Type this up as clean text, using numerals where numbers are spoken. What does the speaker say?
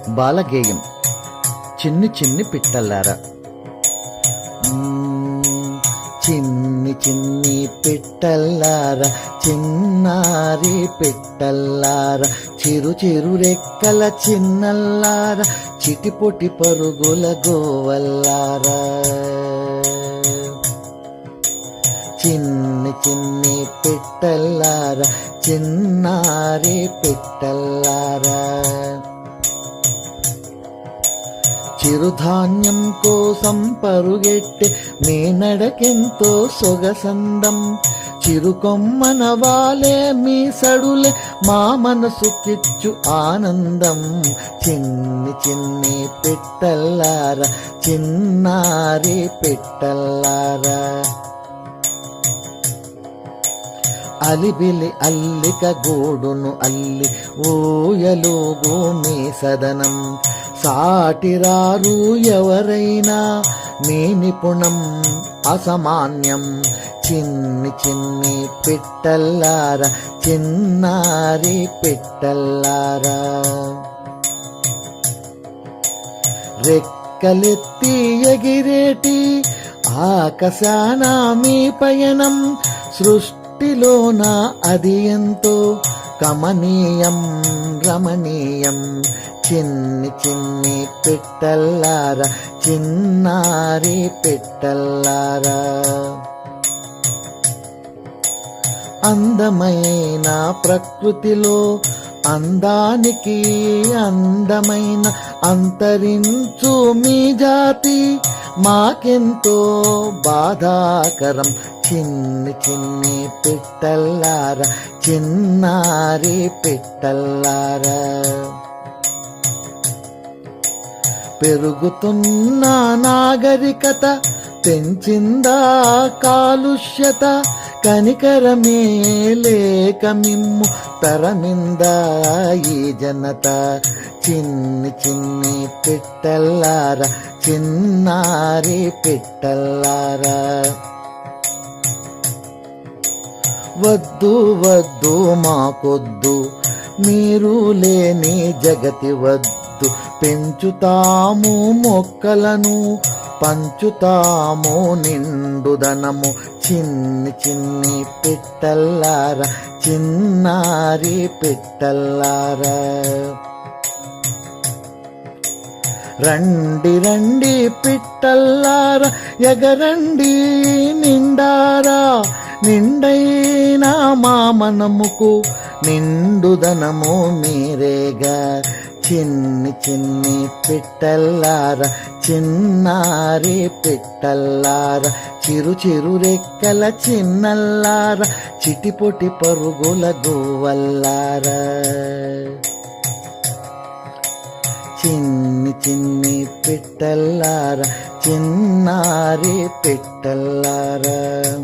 బాలగేయం. చిన్ని చిన్ని పిట్టల్లారా. చిన్ని చిన్ని పిట్టల్లారా, చిన్నారి పిట్టల్లారా, చిరు చిరు రెక్కల చిన్నల్లారా, చిటిపొటి పరుగుల గోవల్లారా. చిన్ని చిన్ని పిట్టల్లారా, చిన్నారి పిట్టల్లారా. చిరుధాన్యం కోసం పరుగెట్టే మీ నడకెంతో సొగసందం. చిరుకొమ్మన వాలే మీ సడులే మా మనసుకిచ్చు ఆనందం. చిన్ని చిన్ని పిట్టల్లారా, చిన్నారి పిట్టల్లారా. అలిబిలి అల్లిక గూడును అల్లి ఊయలుగు మీ సదనం. సాటిరారు ఎవరైనా మీ నిపుణం అసమాన్యం. చిన్ని చిన్ని పిట్టల్లారా, చిన్నారి పిట్టల్లారా. రెక్కలెత్తి ఎగిరేటి ఆకాశాన మీ పయనం. సృష్టిలోన అది ఎంతో కమనీయం రమణీయం. చిన్ని చిన్ని పిట్టల్లారా, చిన్నారి పిట్టల్లారా. అందమైన ప్రకృతిలో అందానికి అందమైన అంతరించు మీ జాతి మాకెంతో బాధాకరం. చిన్ని చిన్ని పిట్టల్లారా, చిన్నారి పిట్టల్లారా. పెరుగుతున్న నాగరికత పెంచిందా కాలుష్యత. కనికరమే లేక మిమ్ము తరమిందా ఈ జనత. చిన్ని చిన్ని పిట్టల్లారా, చిన్నారి పిట్టల్లారా. వద్దు వద్దు మాకొద్దు మీరు లేని జగతి వద్దు. పెంచుతాము మొక్కలను, పంచుతాము నిండుదనము. చిన్ని చిన్ని పిట్టల్లారా, చిన్నారి పిట్టల్లారా. రండి రండి పిట్టల్లారా, ఎగరండి నిండారా. నిండైనా మా మనముకు నిండుదనము మీరేగా. చిన్ని చిన్ని పిట్టల్లారా, చిన్నారి పిట్టల్లారా. చిరు చిరు రెక్కల చిన్నల్లారా, చిటిపొటి పరుగుల గోవల్లారా. చిన్ని చిన్ని పిట్టల్లారా, చిన్నారి పిట్టల్లారా.